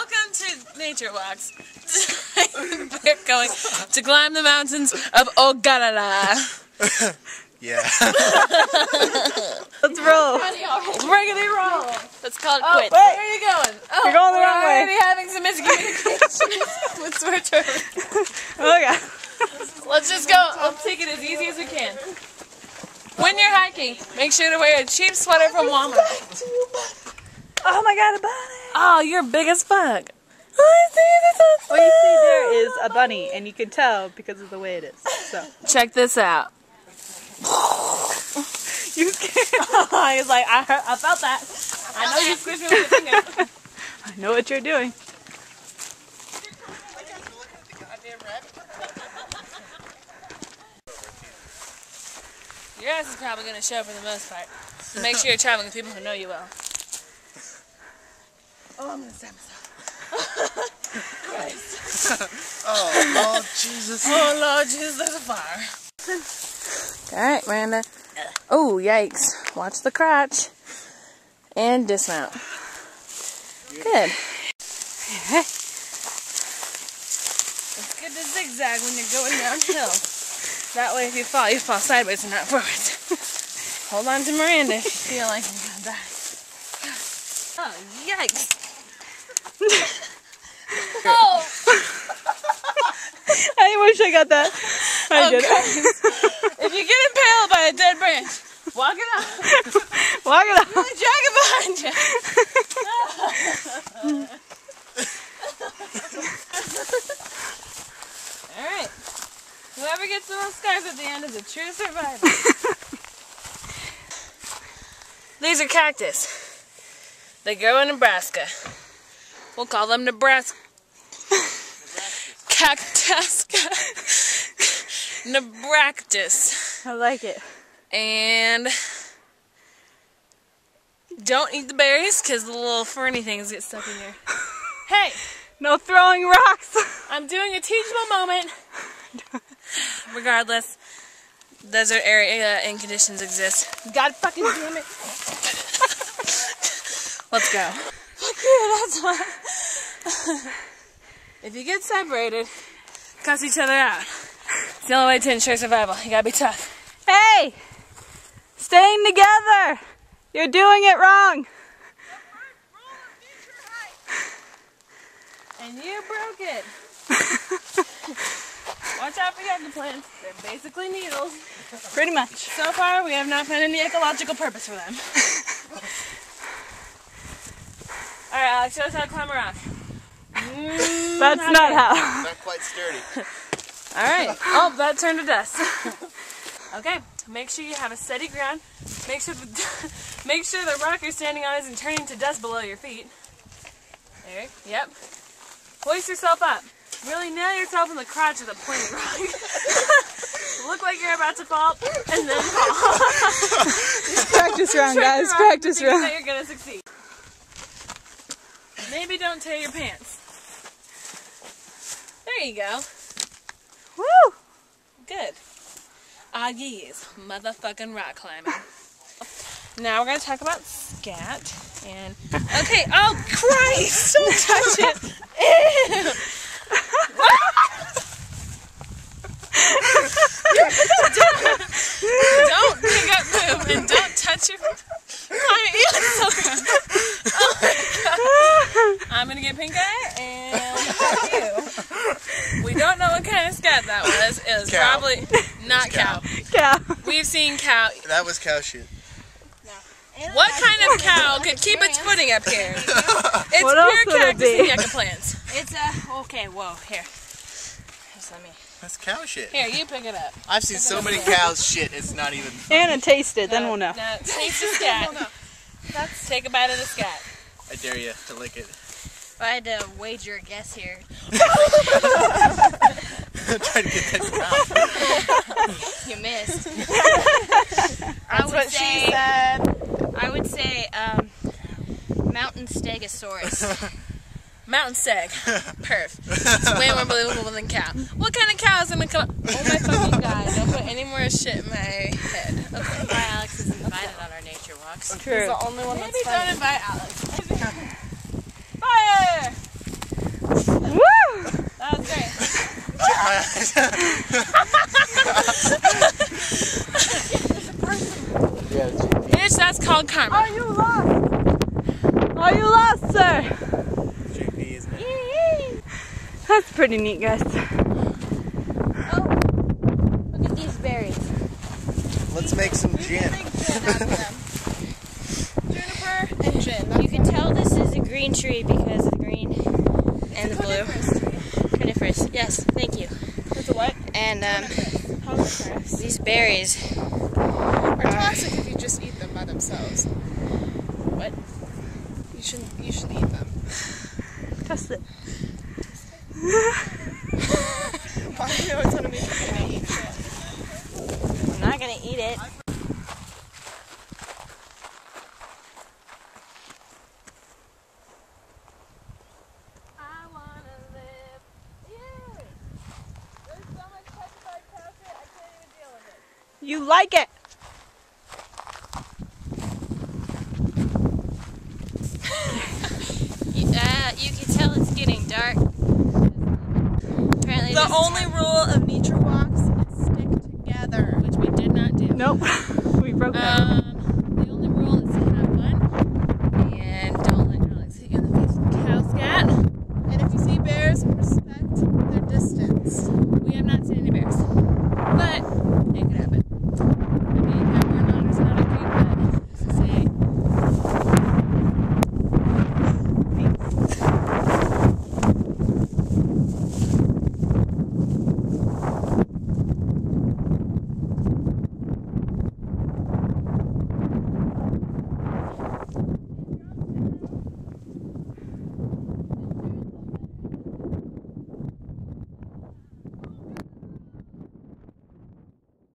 Welcome to Nature Walks. We're going to climb the mountains of Ogarala. Yeah. Let's roll. Riggedy roll. Let's call it quits. Wait. Where are you going? Oh, You're going the wrong way. We're already having some miscommunication with switch over. Oh god. Let's just go. Let's take it as easy as we can. When you're hiking, make sure to wear a cheap sweater from Walmart. Oh my god, a bunny. Oh, you're big as fuck. What you see there is a bunny, and you can tell because of the way it is. So check this out. You scared? He's like, I felt that. I know you squished me with your finger. I know what you're doing. Your ass is probably going to show for the most part. So make sure you're traveling with people who know you well. Oh, I'm going to stab myself. Christ. Oh, Lord Jesus. Oh, Lord Jesus, there's a fire. Alright, Miranda. Oh, yikes. Watch the crotch. And dismount. Good. It's good to zigzag when you're going downhill. That way if you fall sideways and not forwards. Hold on to Miranda if you feel like you're gonna die. Oh, yikes. Oh! I wish I got that. I did. If you get impaled by a dead branch, walk it up. Walk it up. Really drag it behind you. Alright. Whoever gets the most scars at the end is a true survivor. These are cactus. They grow in Nebraska. We'll call them Nebraska. Cactusca. Nebractus. I like it. And don't eat the berries because the little ferny things get stuck in your... Hey! No throwing rocks. I'm doing a teachable moment. Regardless, desert area and conditions exist. God fucking damn it. Let's go. Fuck you, that's what. If you get separated, cuss each other out. It's the only way to ensure survival. You gotta be tough. Hey! Staying together! You're doing it wrong! And you broke it. Watch out for yucca plants. They're basically needles. Pretty much. So far, we have not found any ecological purpose for them. Alright, Alex, show us how to climb a rock. That's not how. Not quite sturdy. Alright. Oh, that turned to dust. Okay, make sure you have a steady ground. Make sure the rock you're standing on isn't turning to dust below your feet. There, yep. Hoist yourself up. Really nail yourself in the crotch of the pointy rock. Look like you're about to fall, and then fall. Practice round, guys. Practice round. That you're gonna succeed. Maybe don't tear your pants. There you go. Woo! Good. Ah, yes, motherfucking rock climbing. Now we're gonna talk about scat and. Okay. Oh Christ! Don't touch it. Ew. Don't pick up poop and don't touch your. So gross. Oh my God. I'm gonna get pink eye and you. We don't know what kind of scat that was. It was Cow. probably not cow. Cow. We've seen cow. That was cow shit. What kind of cow could keep its footing up here? It's What else pure would it cactus be? and yucca plants. It's okay. Whoa, here. Just let me. That's cow shit. Here, you pick it up. I've seen so many cows shit, it's not even funny. And taste it, then we'll know. Now, taste the scat. Take a bite of the scat. I dare you to lick it. If I had to wager a guess here. Try to get that You missed. That's what she said. I would say mountain stegosaurus. Mountain stag. Perf. It's way more believable than cow. What kind of cow is gonna come? Oh my fucking God! Don't put any more shit in my head. Okay. That's why Alex is invited on our nature walks. True. He's the only one that's funny. Maybe don't invite Alex. Fire! Bitch, that's called karma. Are you lost? Are you lost, sir? JP, isn't it? That's pretty neat, guys. Oh, look at these berries. Let's make some gin. Juniper and gin. You can tell this is a green tree because of the green and the blue. Coniferous. Yes, thank you. It's a what? And Coniferous. these berries. Are toxic if you just eat them by themselves. What? You should eat them. Test it. Why do you always want to make me eat shit? I'm not gonna eat it. I wanna live. Yeah. There's so much petrified cow shit, I can't even deal with it. You like it? You can tell it's getting dark. Apparently The this is only rule of